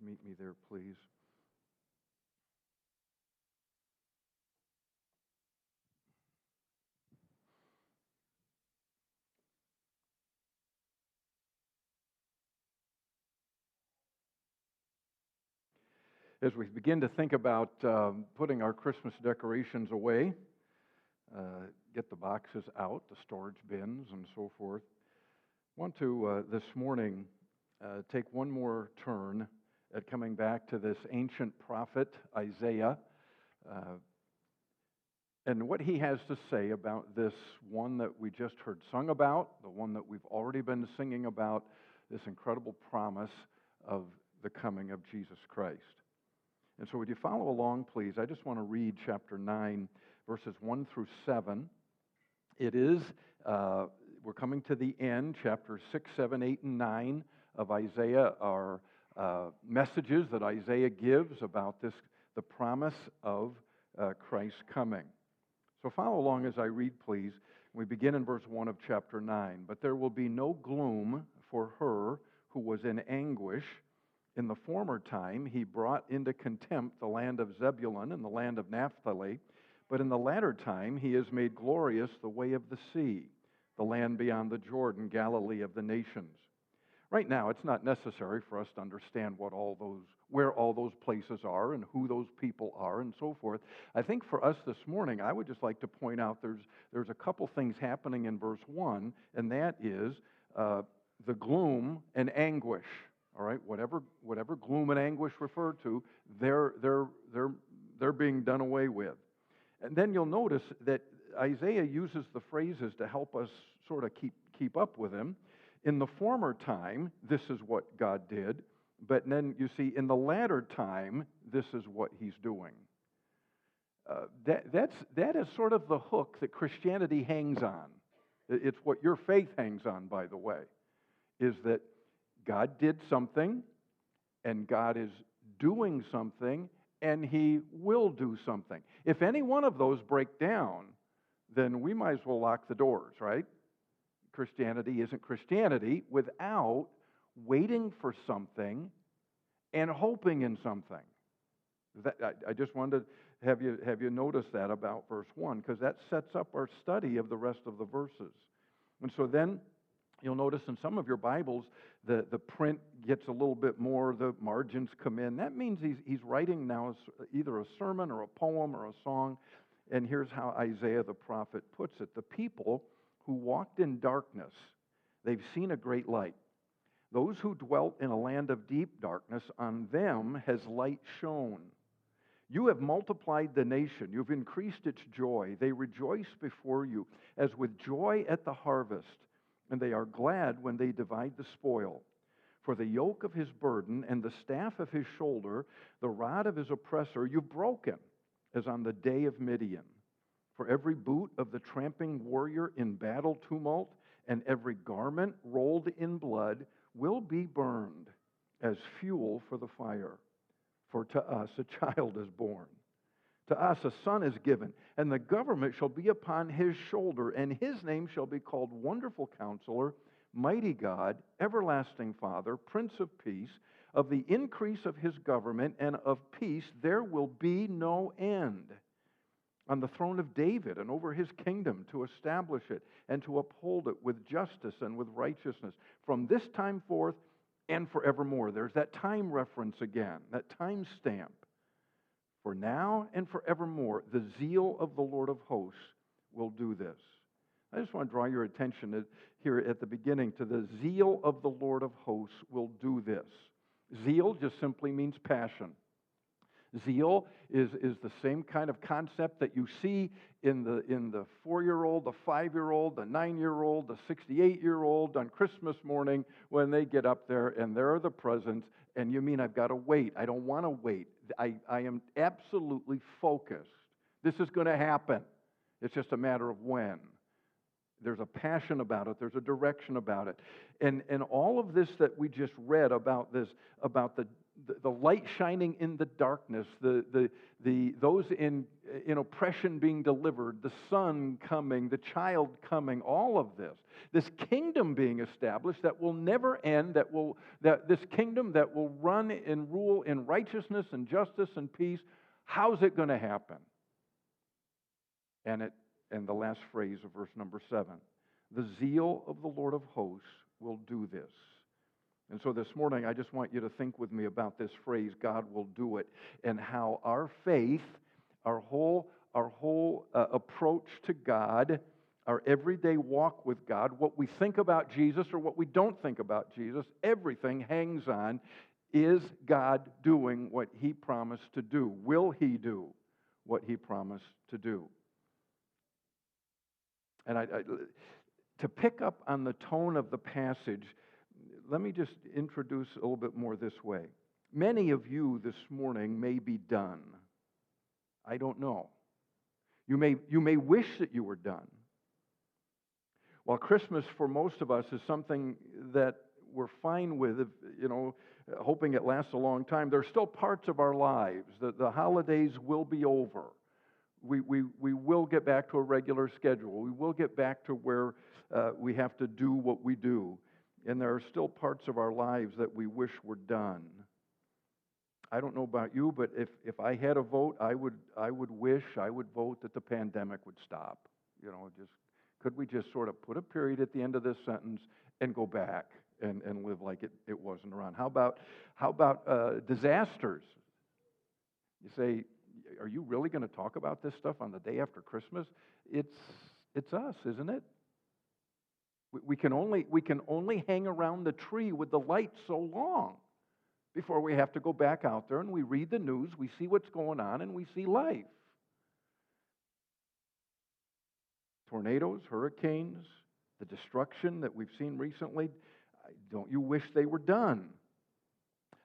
meet me there, please. As we begin to think about putting our Christmas decorations away, get the boxes out, the storage bins, and so forth, I want to this morning take one more turn at coming back to this ancient prophet, Isaiah, and what he has to say about this one that we just heard sung about, the one that we've already been singing about, this incredible promise of the coming of Jesus Christ. And so would you follow along, please? I just want to read chapter 9, verses 1 through 7. It is, we're coming to the end. Chapters 6, 7, 8, and 9 of Isaiah are messages that Isaiah gives about this, the promise of Christ's coming. So follow along as I read, please. We begin in verse 1 of chapter 9. But there will be no gloom for her who was in anguish. In the former time, he brought into contempt the land of Zebulun and the land of Naphtali. But in the latter time, he has made glorious the way of the sea, the land beyond the Jordan, Galilee of the nations. Right now, it's not necessary for us to understand where all those places are and who those people are and so forth. I think for us this morning, I would just like to point out there's a couple things happening in verse 1, and that is the gloom and anguish. All right, whatever gloom and anguish refer to, they're being done away with. And then you'll notice that Isaiah uses the phrases to help us sort of keep up with him. In the former time, this is what God did, but then you see in the latter time, this is what he's doing. That is sort of the hook that Christianity hangs on. It's what your faith hangs on, by the way, is that God did something, and God is doing something, and he will do something. If any one of those break down, then we might as well lock the doors, right? Christianity isn't Christianity without waiting for something and hoping in something. I just wanted to have you notice that about verse 1, because that sets up our study of the rest of the verses. And so then you'll notice in some of your Bibles, the print gets a little bit more, the margins come in. That means he's writing now either a sermon or a poem or a song. And here's how Isaiah the prophet puts it. The people who walked in darkness, they've seen a great light. Those who dwelt in a land of deep darkness, on them has light shone. You have multiplied the nation. You've increased its joy. They rejoice before you as with joy at the harvest. And they are glad when they divide the spoil. For the yoke of his burden and the staff of his shoulder, the rod of his oppressor, you've broken, as on the day of Midian. For every boot of the tramping warrior in battle tumult, and every garment rolled in blood, will be burned as fuel for the fire. For to us a child is born. To us a son is given, and the government shall be upon his shoulder, and his name shall be called Wonderful Counselor, Mighty God, Everlasting Father, Prince of Peace. Of the increase of his government and of peace there will be no end. On the throne of David and over his kingdom, to establish it and to uphold it with justice and with righteousness from this time forth and forevermore. There's that time reference again, that time stamp. For now and forevermore, the zeal of the Lord of hosts will do this. I just want to draw your attention here at the beginning to the zeal of the Lord of hosts will do this. Zeal just simply means passion. Zeal is the same kind of concept that you see in the 4-year-old, the 5-year-old, the 9-year-old, the 68-year-old on Christmas morning when they get up there and there are the presents, and you mean I've got to wait. I don't want to wait. I am absolutely focused. This is going to happen. It's just a matter of when. There's a passion about it. There's a direction about it. And all of this that we just read about this, about the light shining in the darkness, those in oppression being delivered, the son coming, the child coming, all of this kingdom being established that will never end, that this kingdom that will run and rule in righteousness and justice and peace. How's it going to happen? And the last phrase of verse number 7, the zeal of the Lord of hosts will do this. And so this morning, I just want you to think with me about this phrase, God will do it, and how our faith, our whole approach to God, our everyday walk with God, what we think about Jesus or what we don't think about Jesus, everything hangs on, is God doing what He promised to do? Will He do what He promised to do? And to pick up on the tone of the passage, let me just introduce a little bit more this way. Many of you this morning may be done. I don't know. You may wish that you were done. While Christmas for most of us is something that we're fine with, hoping it lasts a long time, there's still parts of our lives. The holidays will be over. We will get back to a regular schedule. We will get back to where we have to do what we do. And there are still parts of our lives that we wish were done. I don't know about you, but if I had a vote, I would vote that the pandemic would stop. Could we just sort of put a period at the end of this sentence and go back and live like it wasn't around? How about disasters? You say, are you really going to talk about this stuff on the day after Christmas? It's us, isn't it? We can only hang around the tree with the light so long before we have to go back out there and we read the news, we see what's going on, and we see life. Tornadoes, hurricanes, the destruction that we've seen recently, don't you wish they were done?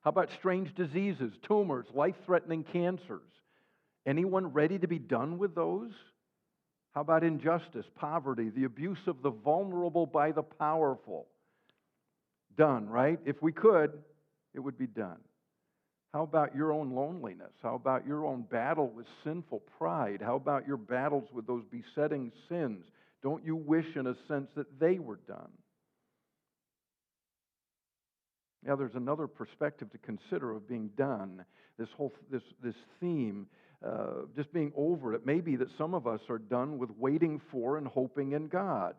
How about strange diseases, tumors, life-threatening cancers? Anyone ready to be done with those? How about injustice, poverty, the abuse of the vulnerable by the powerful? Done, right? If we could, it would be done. How about your own loneliness? How about your own battle with sinful pride? How about your battles with those besetting sins? Don't you wish, in a sense, that they were done? Now, there's another perspective to consider of being done. This theme, just being over it. It may be that some of us are done with waiting for and hoping in God.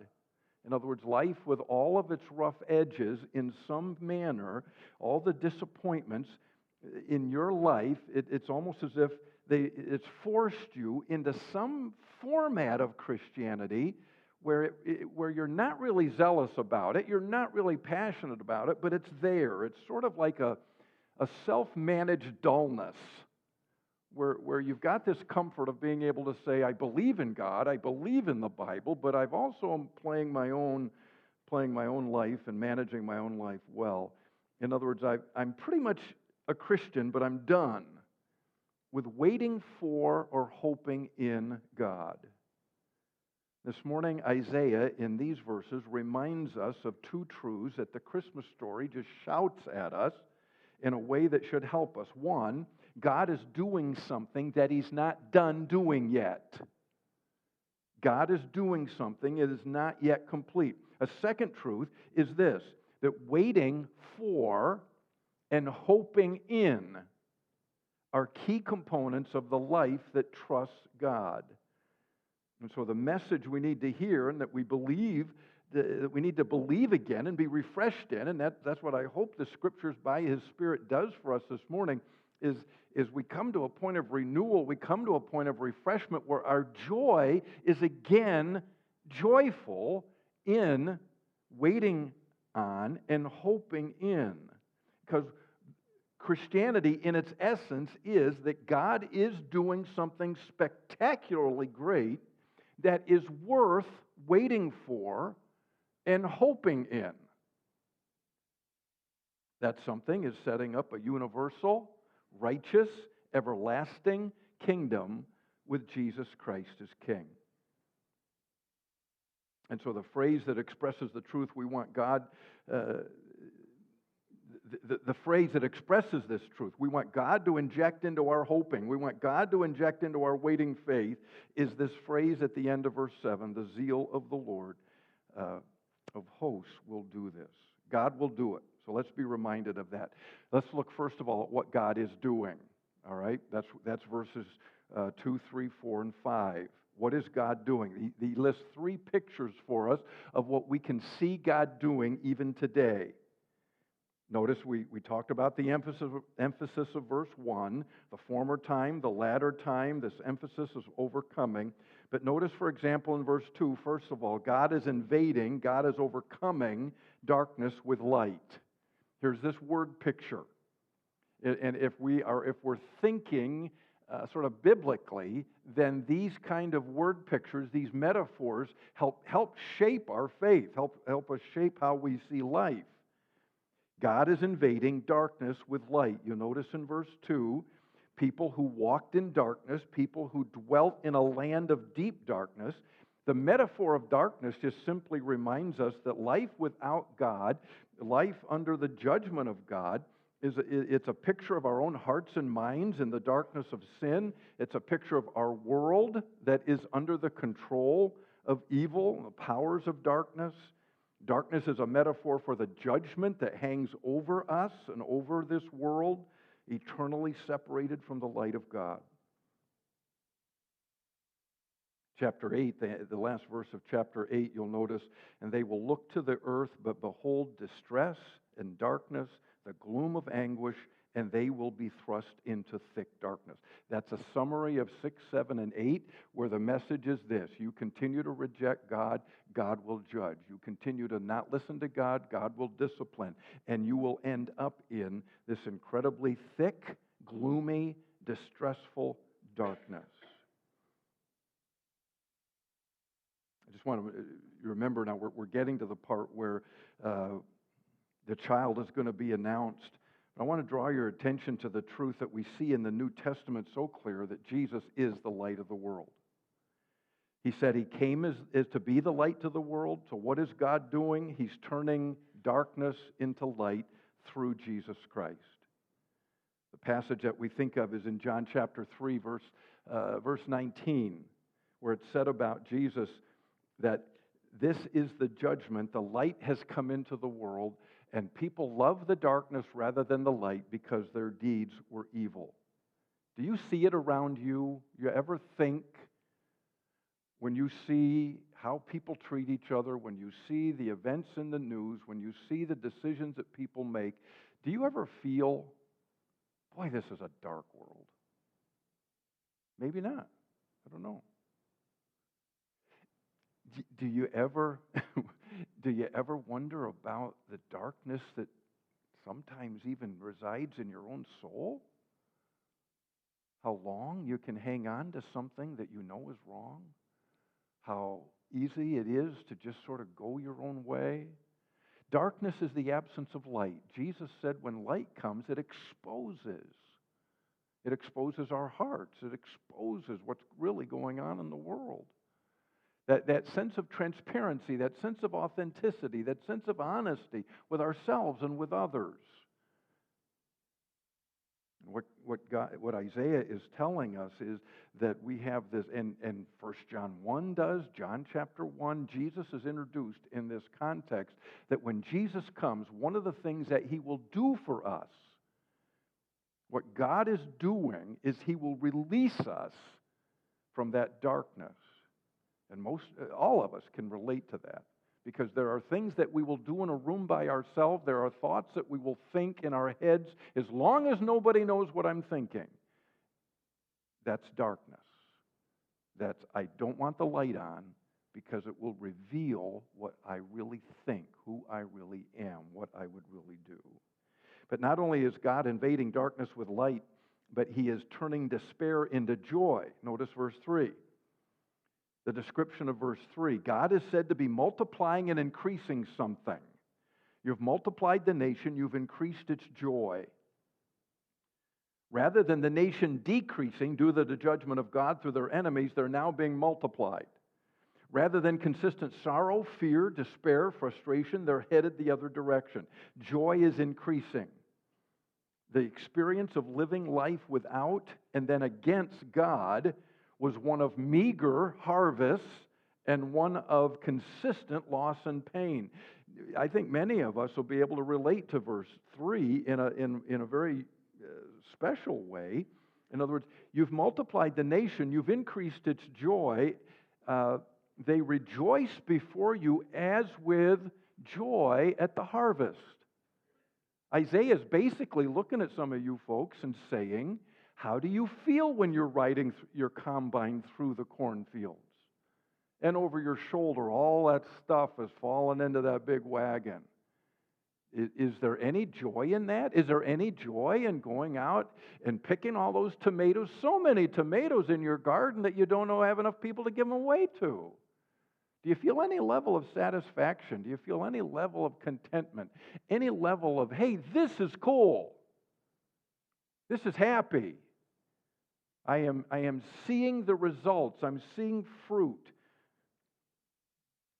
In other words, life with all of its rough edges, in some manner, all the disappointments in your life, it's almost as if it's forced you into some format of Christianity where you're not really zealous about it, you're not really passionate about it, but it's there. It's sort of like a self-managed dullness where you've got this comfort of being able to say, I believe in God, I believe in the Bible, but I've also am playing my own life and managing my own life well. In other words, I'm pretty much a Christian, but I'm done with waiting for or hoping in God. This morning, Isaiah, in these verses, reminds us of two truths that the Christmas story just shouts at us in a way that should help us. One, God is doing something that He's not done doing yet. God is doing something it is not yet complete. A second truth is this, that waiting for and hoping in are key components of the life that trusts God. And so the message we need to hear and that we believe, that we need to believe again and be refreshed in, and that's what I hope the Scriptures by His Spirit does for us this morning, is we come to a point of renewal, we come to a point of refreshment where our joy is again joyful in waiting on and hoping in. Because Christianity, in its essence, is that God is doing something spectacularly great that is worth waiting for and hoping in. That something is setting up a universal, righteous, everlasting kingdom with Jesus Christ as King. And so the phrase that expresses the truth, we want God, the phrase that expresses this truth, we want God to inject into our hoping, we want God to inject into our waiting faith, is this phrase at the end of verse 7, the zeal of the Lord of hosts will do this. God will do it. So let's be reminded of that. Let's look first of all at what God is doing. All right? That's verses 2, 3, 4, and 5. What is God doing? He lists three pictures for us of what we can see God doing even today. Notice we talked about the emphasis of verse 1, the former time, the latter time. This emphasis is overcoming. But notice, for example, in verse 2, first of all, God is invading, God is overcoming darkness with light. Here's this word picture. And if we're thinking sort of biblically, then these kind of word pictures, these metaphors, help shape our faith, help us shape how we see life. God is invading darkness with light. You notice in verse 2, people who walked in darkness, people who dwelt in a land of deep darkness. The metaphor of darkness just simply reminds us that life without God, life under the judgment of God, it's a picture of our own hearts and minds in the darkness of sin. It's a picture of our world that is under the control of evil, the powers of darkness. Darkness is a metaphor for the judgment that hangs over us and over this world, eternally separated from the light of God. Chapter 8, the last verse of chapter 8, you'll notice, and they will look to the earth, but behold distress and darkness, the gloom of anguish, and they will be thrust into thick darkness. That's a summary of 6, 7, and 8, where the message is this: you continue to reject God, God will judge. You continue to not listen to God, God will discipline. And you will end up in this incredibly thick, gloomy, distressful darkness. I just want to remember now, we're getting to the part where the child is going to be announced. I want to draw your attention to the truth that we see in the New Testament so clear, that Jesus is the light of the world. He said he came as to be the light to the world. So what is God doing? He's turning darkness into light through Jesus Christ. The passage that we think of is in John chapter 3, verse 19, where it's said about Jesus that this is the judgment. The light has come into the world, and people love the darkness rather than the light because their deeds were evil. Do you see it around you? You ever think, when you see how people treat each other, when you see the events in the news, when you see the decisions that people make, do you ever feel, boy, this is a dark world? Maybe not. I don't know. Do you ever wonder about the darkness that sometimes even resides in your own soul? How long you can hang on to something that you know is wrong? How easy it is to just sort of go your own way? Darkness is the absence of light. Jesus said when light comes, it exposes. It exposes our hearts. It exposes what's really going on in the world. That sense of transparency, that sense of authenticity, that sense of honesty with ourselves and with others. What Isaiah is telling us is that we have this, and 1 John 1 does, John chapter 1, Jesus is introduced in this context that when Jesus comes, one of the things that he will do for us, what God is doing is he will release us from that darkness. And all of us can relate to that, because there are things that we will do in a room by ourselves. There are thoughts that we will think in our heads. As long as nobody knows what I'm thinking, that's darkness. That's, I don't want the light on, because it will reveal what I really think, who I really am, what I would really do. But not only is God invading darkness with light, but he is turning despair into joy. Notice verse 3. The description of verse 3. God is said to be multiplying and increasing something. You've multiplied the nation, you've increased its joy. Rather than the nation decreasing due to the judgment of God through their enemies, they're now being multiplied. Rather than consistent sorrow, fear, despair, frustration, they're headed the other direction. Joy is increasing. The experience of living life without and then against God was one of meager harvests and one of consistent loss and pain. I think many of us will be able to relate to verse 3 in a very special way. In other words, you've multiplied the nation, you've increased its joy. They rejoice before you as with joy at the harvest. Isaiah is basically looking at some of you folks and saying, how do you feel when you're riding your combine through the cornfields? And over your shoulder, all that stuff is falling into that big wagon. Is there any joy in that? Is there any joy in going out and picking all those tomatoes? So many tomatoes in your garden that you don't have enough people to give them away to. Do you feel any level of satisfaction? Do you feel any level of contentment? Any level of, hey, this is cool. This is happy. I am seeing the results. I'm seeing fruit.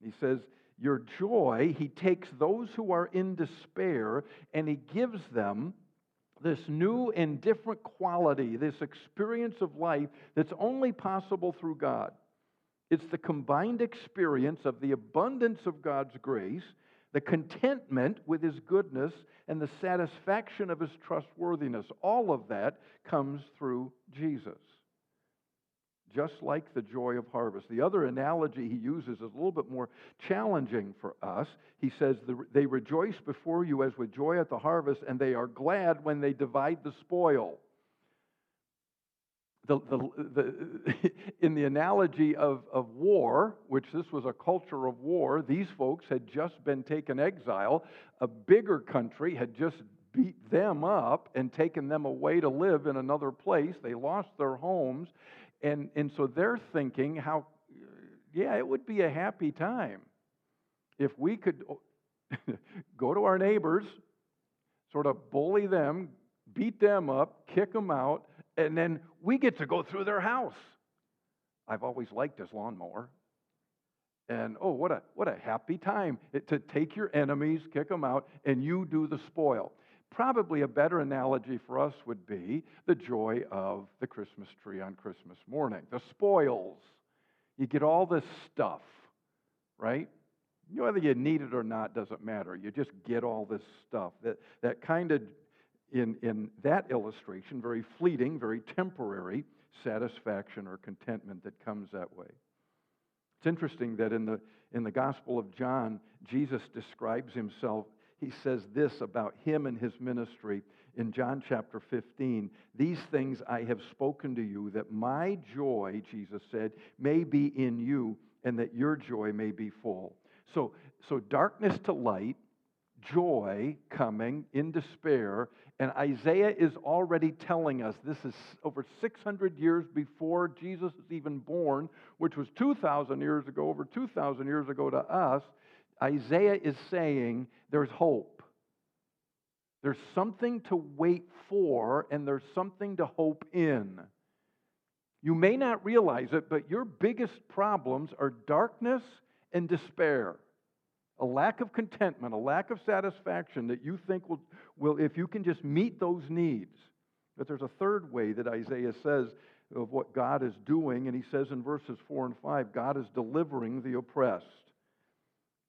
He says, your joy, he takes those who are in despair and he gives them this new and different quality, this experience of life that's only possible through God. It's the combined experience of the abundance of God's grace, the contentment with His goodness, and the satisfaction of His trustworthiness. All of that comes through Jesus. Just like the joy of harvest. The other analogy he uses is a little bit more challenging for us. He says, they rejoice before you as with joy at the harvest, and they are glad when they divide the spoil. In the analogy of war, which this was a culture of war, these folks had just been taken exile. A bigger country had just beat them up and taken them away to live in another place. They lost their homes. And so they're thinking it would be a happy time if we could go to our neighbors, sort of bully them, beat them up, kick them out, and then we get to go through their house. I've always liked this lawnmower. And what a happy time to take your enemies, kick them out, and you do the spoil. Probably a better analogy for us would be the joy of the Christmas tree on Christmas morning. The spoils. You get all this stuff, right? Whether you need it or not doesn't matter. You just get all this stuff. That kind of, in that illustration, very fleeting, very temporary satisfaction or contentment that comes that way. It's interesting that in the Gospel of John, Jesus describes himself. He says this about him and his ministry in John chapter 15. These things I have spoken to you, that my joy, Jesus said, may be in you, and that your joy may be full. So darkness to light, joy coming in despair, and Isaiah is already telling us this is over 600 years before Jesus is even born, which was 2,000 years ago, over 2,000 years ago to us. Isaiah is saying there's hope. There's something to wait for, and there's something to hope in. You may not realize it, but your biggest problems are darkness and despair. A lack of contentment, a lack of satisfaction that you think will if you can just meet those needs. But there's a third way that Isaiah says of what God is doing, and he says in verses 4 and 5, God is delivering the oppressed.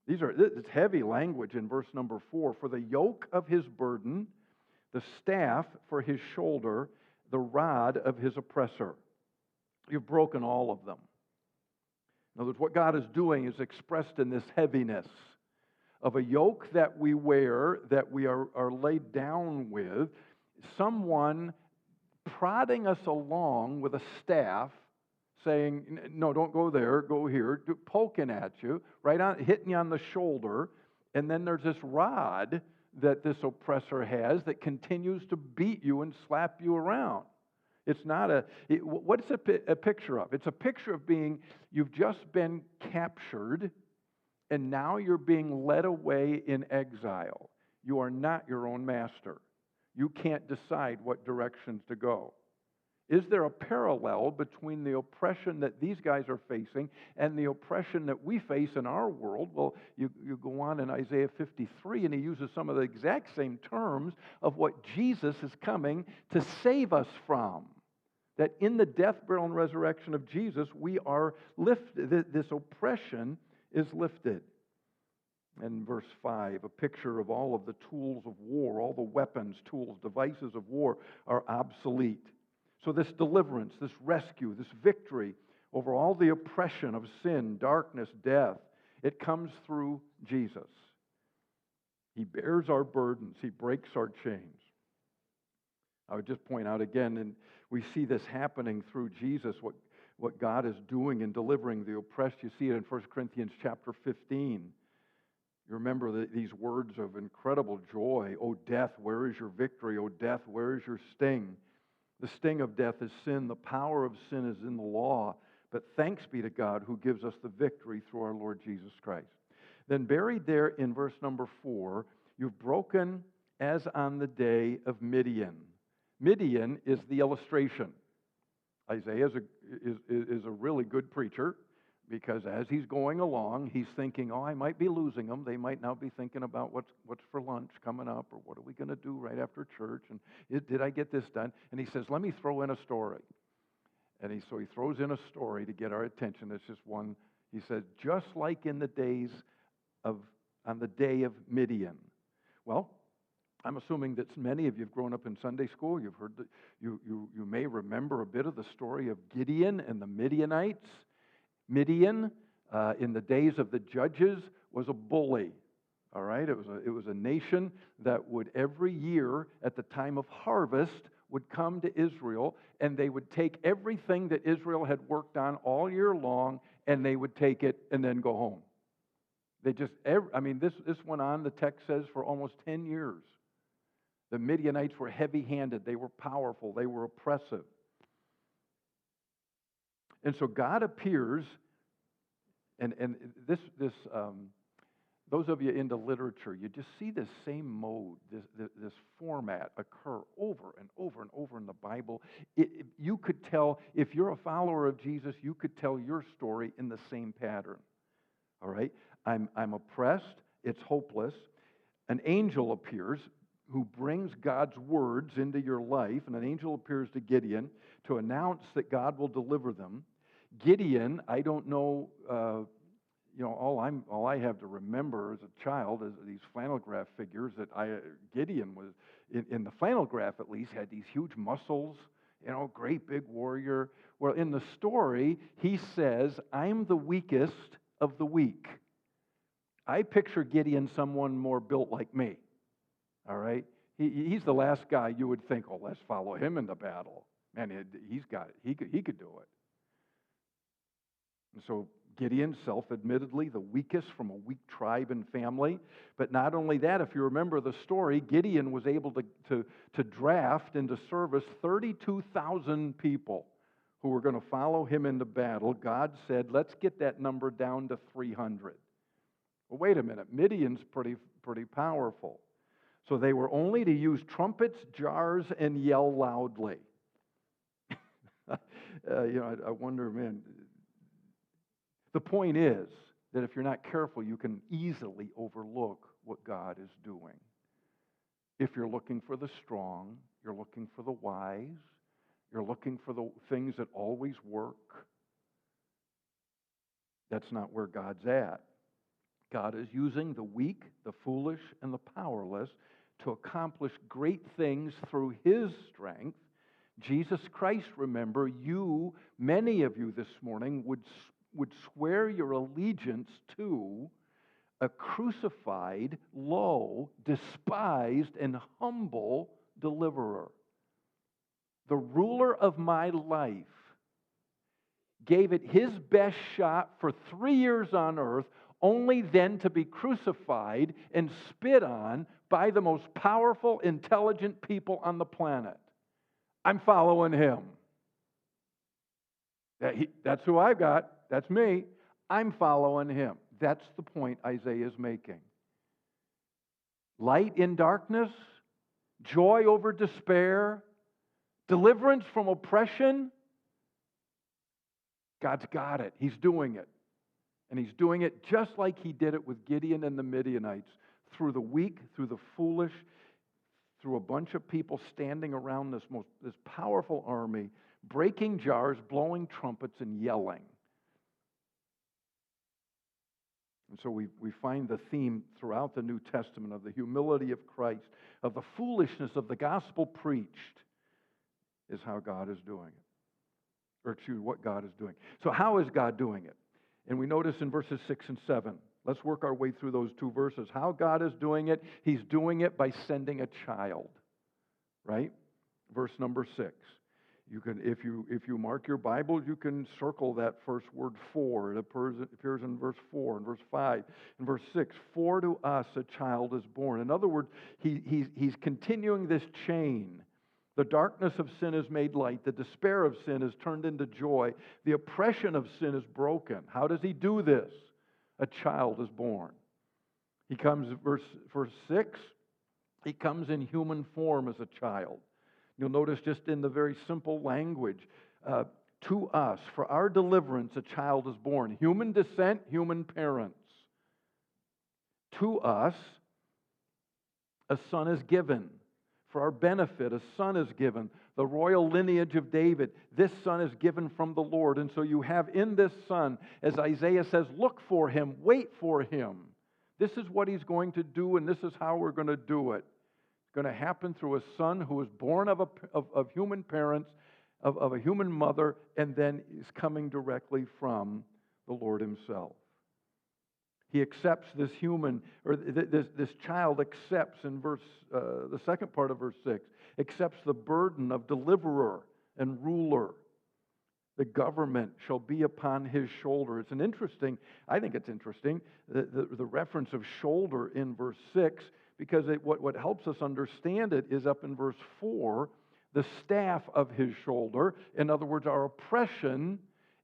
It's heavy language in verse number 4. For the yoke of his burden, the staff for his shoulder, the rod of his oppressor. You've broken all of them. In other words, what God is doing is expressed in this heaviness of a yoke that we wear, that we are laid down with, someone prodding us along with a staff, saying, no, don't go there, go here, poking at you, hitting you on the shoulder, and then there's this rod that this oppressor has that continues to beat you and slap you around. It's not what's a picture of? It's a picture of you've just been captured, and now you're being led away in exile. You are not your own master. You can't decide what directions to go. Is there a parallel between the oppression that these guys are facing and the oppression that we face in our world? Well, you go on in Isaiah 53, and he uses some of the exact same terms of what Jesus is coming to save us from. That in the death, burial, and resurrection of Jesus, we are lifted. This oppression is lifted. And verse 5, a picture of all of the tools of war, all the weapons, tools, devices of war are obsolete. So this deliverance, this rescue, this victory over all the oppression of sin, darkness, death, it comes through Jesus. He bears our burdens. He breaks our chains. I would just point out again, and we see this happening through Jesus, what God is doing in delivering the oppressed. You see it in 1 Corinthians chapter 15. You remember these words of incredible joy. O death, where is your victory? O death, where is your sting? The sting of death is sin. The power of sin is in the law. But thanks be to God who gives us the victory through our Lord Jesus Christ. Then buried there in verse number 4, you've broken as on the day of Midian. Midian is the illustration. Isaiah is a really good preacher because as he's going along, he's thinking, I might be losing them. They might now be thinking about what's for lunch coming up, or what are we going to do right after church, and did I get this done? And he says, let me throw in a story. And so he throws in a story to get our attention. It's just one. He says, just like on the day of Midian. Well, I'm assuming that many of you have grown up in Sunday school. You've heard that you may remember a bit of the story of Gideon and the Midianites. Midian, in the days of the judges, was a bully. All right, it was a nation that would every year at the time of harvest would come to Israel, and they would take everything that Israel had worked on all year long, and they would take it and then go home. They just, this went on, the text says, for almost 10 years. The Midianites were heavy-handed. They were powerful. They were oppressive. And so God appears, and those of you into literature, you just see this same mode, this format occur over and over and over in the Bible. You could tell, if you're a follower of Jesus, you could tell your story in the same pattern. All right? I'm oppressed. It's hopeless. An angel appears who brings God's words into your life, and an angel appears to Gideon to announce that God will deliver them. Gideon, I don't know, all I have to remember as a child is these flannel graph figures that Gideon was, in the flannel graph at least, had these huge muscles, great big warrior. Well, in the story, he says, I'm the weakest of the weak. I picture Gideon someone more built like me. All right? He's the last guy you would think, let's follow him into battle. Man, he's got it. He could do it. And so Gideon, self-admittedly, the weakest from a weak tribe and family. But not only that, if you remember the story, Gideon was able to draft into service 32,000 people who were going to follow him into battle. God said, let's get that number down to 300. Well, wait a minute. Midian's pretty powerful. So they were only to use trumpets, jars, and yell loudly. I wonder, man. The point is that if you're not careful, you can easily overlook what God is doing. If you're looking for the strong, you're looking for the wise, you're looking for the things that always work, that's not where God's at. God is using the weak, the foolish, and the powerless to accomplish great things through His strength. Jesus Christ, remember, many of you this morning would swear your allegiance to a crucified, low, despised, and humble deliverer. The ruler of my life gave it his best shot for 3 years on earth, only then to be crucified and spit on by the most powerful, intelligent people on the planet. I'm following him. That's who I've got. That's me. I'm following him. That's the point Isaiah is making. Light in darkness, joy over despair, Deliverance from oppression, God's got it. He's doing it. And He's doing it just like He did it with Gideon and the Midianites, through the weak, through the foolish, through a bunch of people standing around this powerful army, breaking jars, blowing trumpets, and yelling. And so we find the theme throughout the New Testament of the humility of Christ, of the foolishness of the gospel preached, is how God is doing it. Or excuse me, what God is doing. So how is God doing it? And we notice in verses 6 and 7. Let's work our way through those two verses. How God is doing it, He's doing it by sending a child. Right? Verse number 6. You can, if you mark your Bible, you can circle that first word "for." It appears in verse 4, and verse 5, and verse 6. For to us a child is born. In other words, he's continuing this chain. The darkness of sin is made light. The despair of sin is turned into joy. The oppression of sin is broken. How does He do this? A child is born. He comes, verse 6, He comes in human form as a child. You'll notice just in the very simple language, to us, for our deliverance, a child is born. Human descent, human parents. To us, a son is given. For our benefit, a son is given. The royal lineage of David. This son is given from the Lord. And so you have in this son, as Isaiah says, look for him, wait for him. This is what He's going to do, and this is how we're going to do it. Going to happen through a son who is born of human parents, of a human mother, and then is coming directly from the Lord Himself. He accepts this human, or this child accepts in the second part of verse 6, accepts the burden of deliverer and ruler. The government shall be upon His shoulder. I think it's interesting, the reference of shoulder in verse 6, because what helps us understand it is up in verse 4, the staff of His shoulder. In other words, our oppression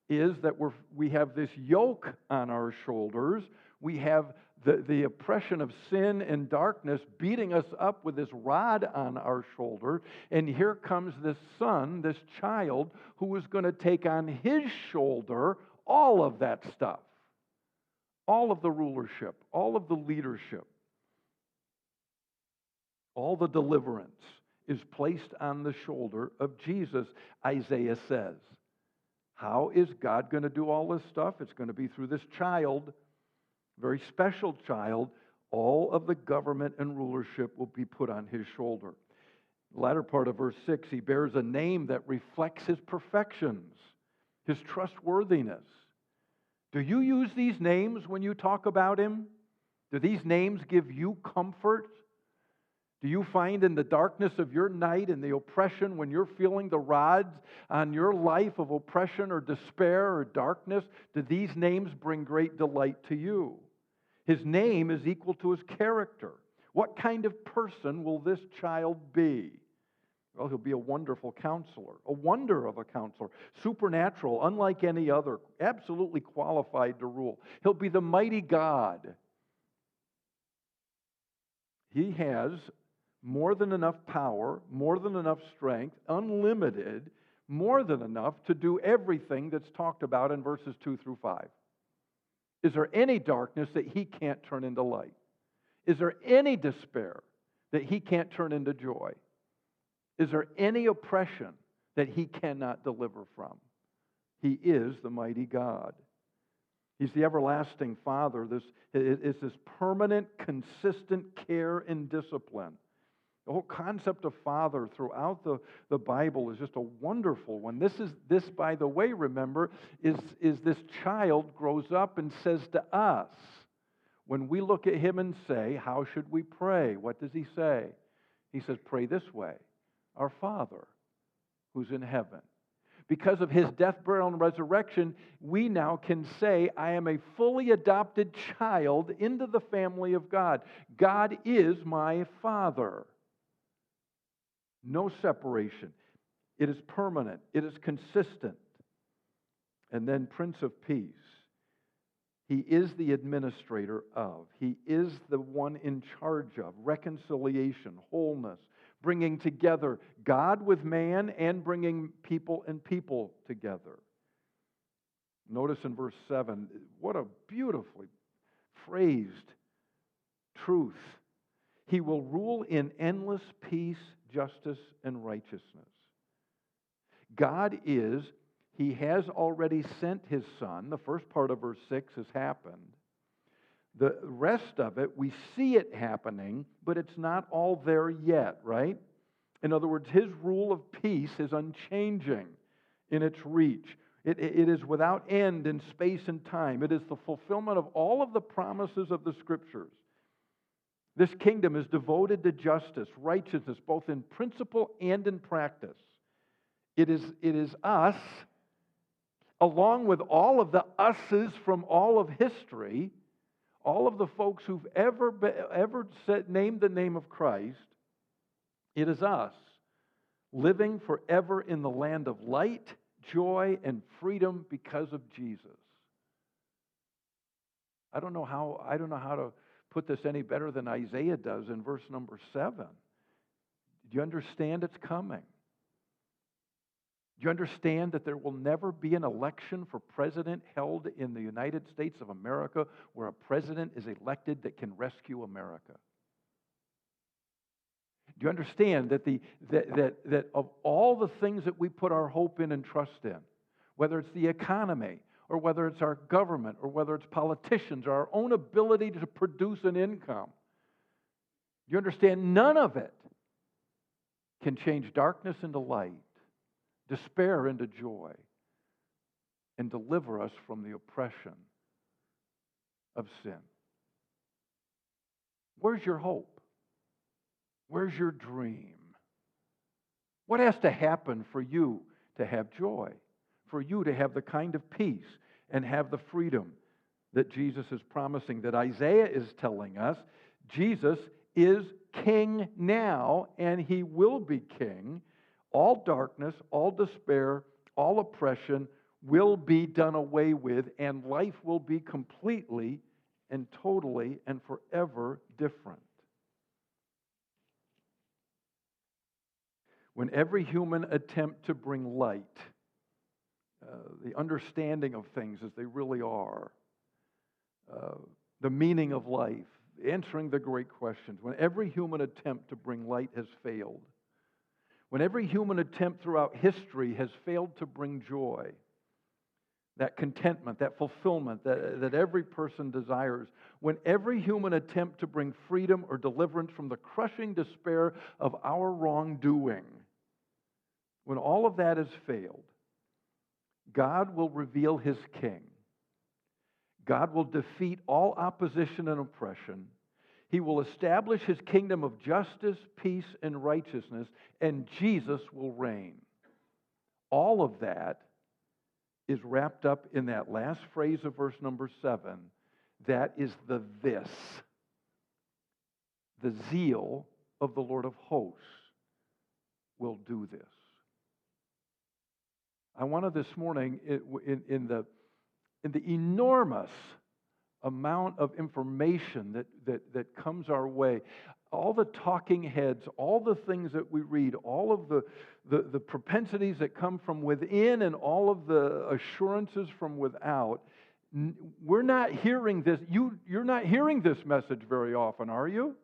is that we have this yoke on our shoulders. We have the oppression of sin and darkness beating us up with this rod on our shoulder. And here comes this son, this child, who is going to take on His shoulder all of that stuff. All of the rulership, all of the leadership. All the deliverance is placed on the shoulder of Jesus, Isaiah says. How is God going to do all this stuff? It's going to be through this child, very special child. All of the government and rulership will be put on His shoulder. The latter part of verse 6, He bears a name that reflects His perfections, His trustworthiness. Do you use these names when you talk about Him? Do these names give you comfort? Do you find in the darkness of your night and the oppression, when you're feeling the rods on your life of oppression or despair or darkness, do these names bring great delight to you? His name is equal to His character. What kind of person will this child be? Well, He'll be a wonderful counselor, a wonder of a counselor, supernatural, unlike any other, absolutely qualified to rule. He'll be the mighty God. He has more than enough power, more than enough strength, unlimited, more than enough to do everything that's talked about in verses 2 through 5. Is there any darkness that He can't turn into light? Is there any despair that He can't turn into joy? Is there any oppression that He cannot deliver from? He is the mighty God. He's the everlasting Father. This is this permanent, consistent care and discipline. The whole concept of Father throughout the Bible is just a wonderful one. This, by the way, remember, is this child grows up and says to us, when we look at Him and say, how should we pray? What does He say? He says, pray this way, our Father who's in heaven. Because of His death, burial, and resurrection, we now can say, I am a fully adopted child into the family of God. God is my Father. No separation. It is permanent. It is consistent. And then Prince of Peace. He is the administrator of. He is the one in charge of reconciliation, wholeness, bringing together God with man and bringing people and people together. Notice in verse 7, what a beautifully phrased truth. He will rule in endless peace, justice, and righteousness. God is, He has already sent His Son. The first part of verse 6 has happened. The rest of it, we see it happening, but it's not all there yet, right? In other words, His rule of peace is unchanging in its reach. It is without end in space and time. It is the fulfillment of all of the promises of the Scriptures. This kingdom is devoted to justice, righteousness, both in principle and in practice. It is us, along with all of the us's from all of history, all of the folks who've ever named the name of Christ. It is us living forever in the land of light, joy, and freedom because of Jesus. I don't know how to put this any better than Isaiah does in verse number 7. Do you understand it's coming? Do you understand that there will never be an election for president held in the United States of America where a president is elected that can rescue America? Do you understand that that of all the things that we put our hope in and trust in, whether it's the economy, or whether it's our government, or whether it's politicians, or our own ability to produce an income, you understand none of it can change darkness into light, despair into joy, and deliver us from the oppression of sin. Where's your hope? Where's your dream? What has to happen for you to have joy? For you to have the kind of peace and have the freedom that Jesus is promising, that Isaiah is telling us? Jesus is king now, and He will be king. All darkness, all despair, all oppression will be done away with, and life will be completely and totally and forever different. When every human attempt to bring light, the understanding of things as they really are, the meaning of life, answering the great questions, when every human attempt to bring light has failed, when every human attempt throughout history has failed to bring joy, that contentment, that fulfillment that every person desires, when every human attempt to bring freedom or deliverance from the crushing despair of our wrongdoing, when all of that has failed, God will reveal His king. God will defeat all opposition and oppression. He will establish His kingdom of justice, peace, and righteousness, and Jesus will reign. All of that is wrapped up in that last phrase of verse number 7. That is the this. The zeal of the Lord of hosts will do this. I wanted this morning, in the enormous amount of information that comes our way, all the talking heads, all the things that we read, all of the propensities that come from within and all of the assurances from without, we're not hearing this. You're not hearing this message very often, are you?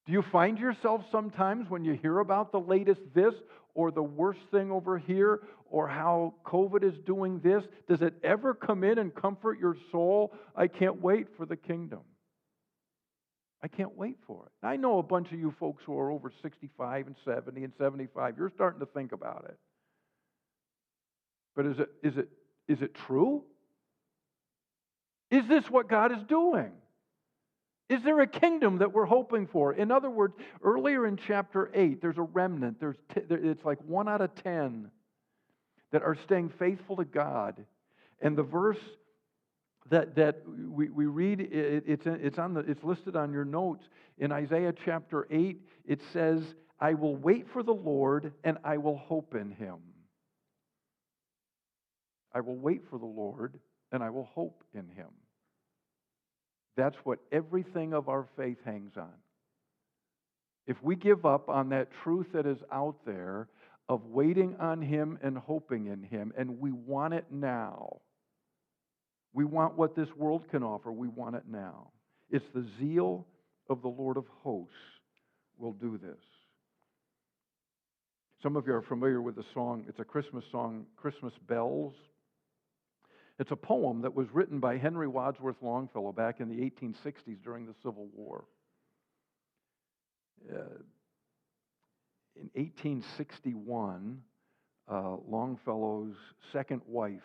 Do you find yourself sometimes when you hear about the latest this or the worst thing over here or how COVID is doing this, does it ever come in and comfort your soul? I can't wait for the kingdom. I can't wait for it. I know a bunch of you folks who are over 65 and 70 and 75. You're starting to think about it. But is it true? Is this what God is doing? Is there a kingdom that we're hoping for? In other words, earlier in chapter 8, there's a remnant. It's like 1 out of 10 that are staying faithful to God. And the verse that we read, it's listed on your notes. In Isaiah chapter 8, it says, I will wait for the Lord and I will hope in Him. I will wait for the Lord and I will hope in Him. That's what everything of our faith hangs on. If we give up on that truth that is out there of waiting on Him and hoping in Him, and we want it now, we want what this world can offer, we want it now. It's the zeal of the Lord of hosts will do this. Some of you are familiar with the song. It's a Christmas song, Christmas Bells. It's a poem that was written by Henry Wadsworth Longfellow back in the 1860s during the Civil War. In 1861, Longfellow's second wife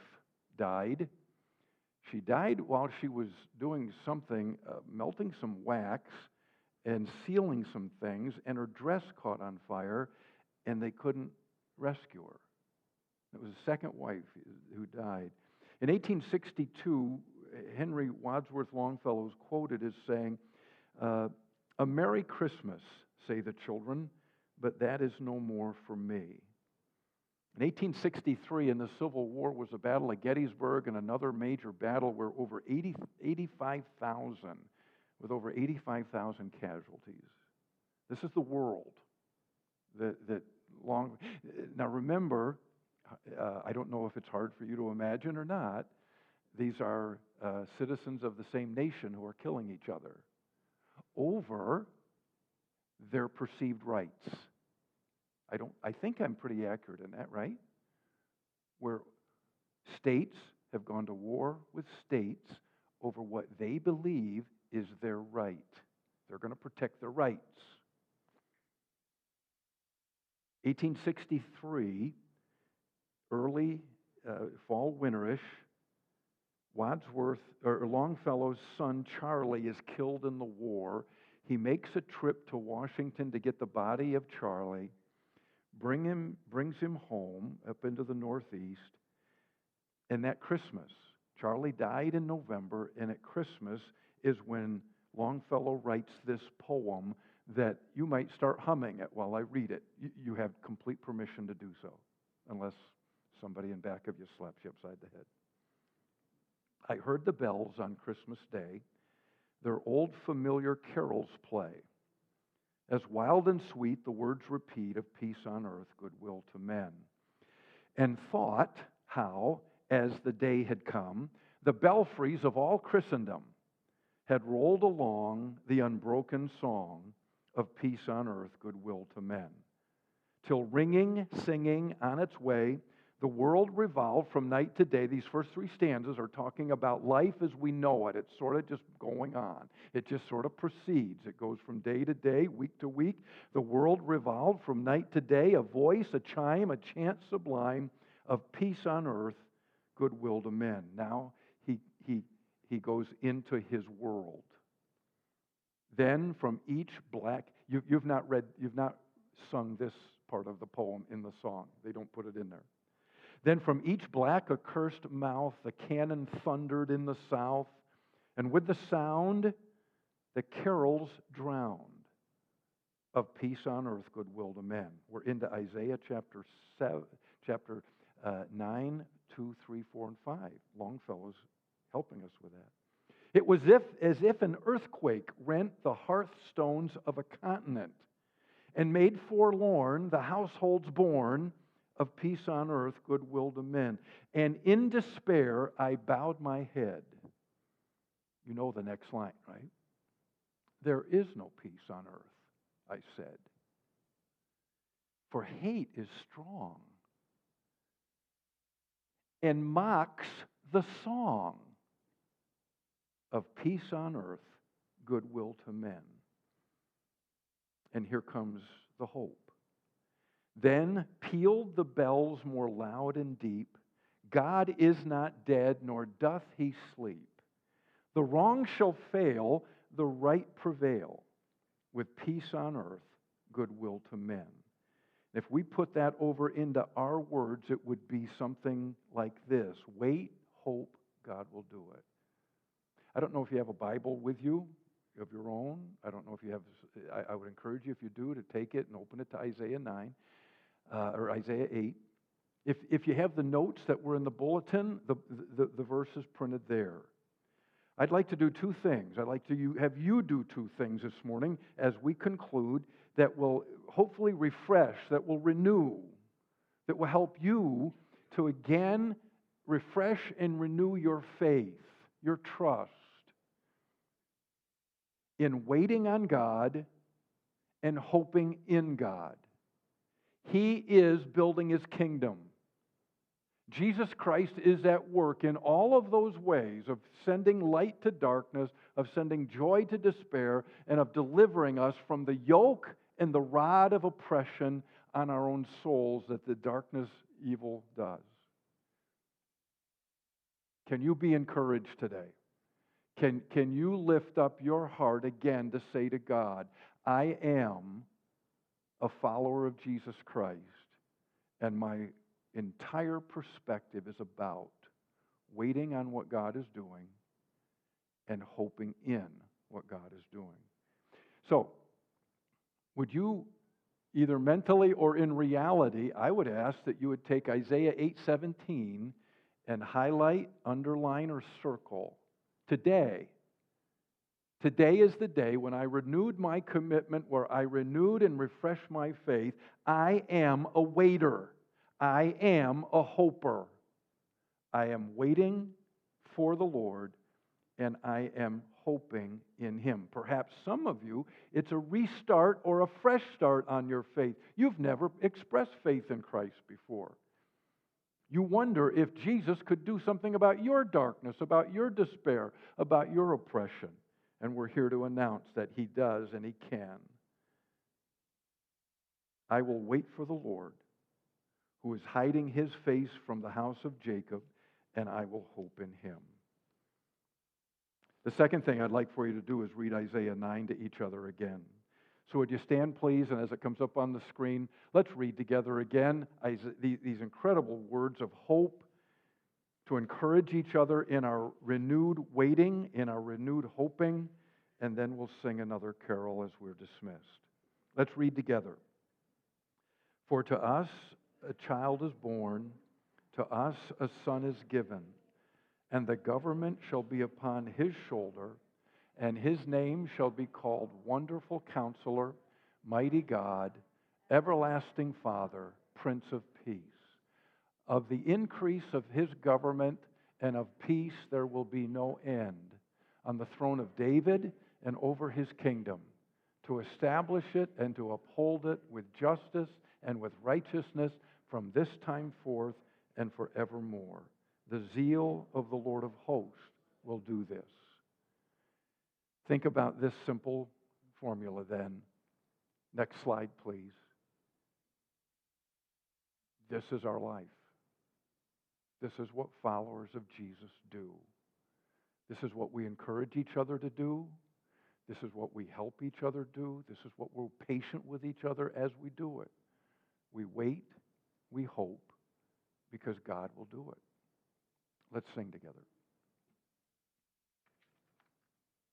died. She died while she was doing something, melting some wax and sealing some things, and her dress caught on fire, and they couldn't rescue her. It was the second wife who died. In 1862, Henry Wadsworth Longfellow is quoted as saying, "A Merry Christmas, say the children, but that is no more for me." In 1863, in the Civil War, was a battle at Gettysburg and another major battle where over 85,000, with over 85,000 casualties. This is the world that long. Now remember, I don't know if it's hard for you to imagine or not. These are citizens of the same nation who are killing each other over their perceived rights. I think I'm pretty accurate in that, right? Where states have gone to war with states over what they believe is their right. They're going to protect their rights. 1863, early fall winterish, Longfellow's son Charlie is killed in the war. He makes a trip to Washington to get the body of Charlie, brings him home up into the Northeast, and that Christmas, Charlie died in November, and at Christmas is when Longfellow writes this poem that you might start humming it while I read it. You have complete permission to do so, unless somebody in back of you slaps you upside the head. I heard the bells on Christmas Day, their old familiar carols play. As wild and sweet the words repeat of peace on earth, goodwill to men. And thought how, as the day had come, the belfries of all Christendom had rolled along the unbroken song of peace on earth, goodwill to men. Till ringing, singing on its way, the world revolved from night to day. These first three stanzas are talking about life as we know it. It's sort of just going on. It just sort of proceeds. It goes from day to day, week to week. The world revolved from night to day, a voice, a chime, a chant sublime of peace on earth, goodwill to men. Now he goes into his world. Then from each black, you've not sung this part of the poem in the song. They don't put it in there. Then from each black accursed mouth the cannon thundered in the south, and with the sound the carols drowned of peace on earth, goodwill to men. We're into Isaiah chapter 9, 2, 3, 4, and 5. Longfellow's helping us with that. It was as if an earthquake rent the hearthstones of a continent and made forlorn the households born of peace on earth, goodwill to men. And in despair I bowed my head. You know the next line, right? There is no peace on earth, I said. For hate is strong and mocks the song of peace on earth, goodwill to men. And here comes the hope. Then pealed the bells more loud and deep. God is not dead, nor doth he sleep. The wrong shall fail, the right prevail, with peace on earth, goodwill to men. If we put that over into our words, it would be something like this. Wait, hope, God will do it. I don't know if you have a Bible with you of your own. I don't know if you have, I would encourage you, if you do, to take it and open it to Isaiah 9. Or Isaiah 8. If you have the notes that were in the bulletin, the verse is printed there. I'd like to do two things. I'd like to have you do two things this morning as we conclude. that will hopefully refresh, that will renew, that will help you to again refresh and renew your faith, your trust in waiting on God and hoping in God. He is building His kingdom. Jesus Christ is at work in all of those ways of sending light to darkness, of sending joy to despair, and of delivering us from the yoke and the rod of oppression on our own souls that the darkness evil does. Can you be encouraged today? Can you lift up your heart again to say to God, I am a follower of Jesus Christ, and my entire perspective is about waiting on what God is doing and hoping in what God is doing. So, would you, either mentally or in reality, I would ask that you would take Isaiah 8:17 and highlight, underline, or circle today. Today is the day when I renewed my commitment, where I renewed and refreshed my faith. I am a waiter. I am a hoper. I am waiting for the Lord, and I am hoping in Him. Perhaps some of you, it's a restart or a fresh start on your faith. You've never expressed faith in Christ before. You wonder if Jesus could do something about your darkness, about your despair, about your oppression. And we're here to announce that He does and He can. I will wait for the Lord, who is hiding His face from the house of Jacob, and I will hope in Him. The second thing I'd like for you to do is read Isaiah 9 to each other again. So would you stand, please, and as it comes up on the screen, let's read together again these incredible words of hope to encourage each other in our renewed waiting, in our renewed hoping, and then we'll sing another carol as we're dismissed. Let's read together. For to us a child is born, to us a son is given, and the government shall be upon His shoulder, and His name shall be called Wonderful Counselor, Mighty God, Everlasting Father, Prince of Peace. Of the increase of His government and of peace there will be no end, on the throne of David and over His kingdom, to establish it and to uphold it with justice and with righteousness from this time forth and forevermore. The zeal of the Lord of hosts will do this. Think about this simple formula then. Next slide, please. This is our life. This is what followers of Jesus do. This is what we encourage each other to do. This is what we help each other do. This is what we're patient with each other as we do it. We wait, we hope, because God will do it. Let's sing together.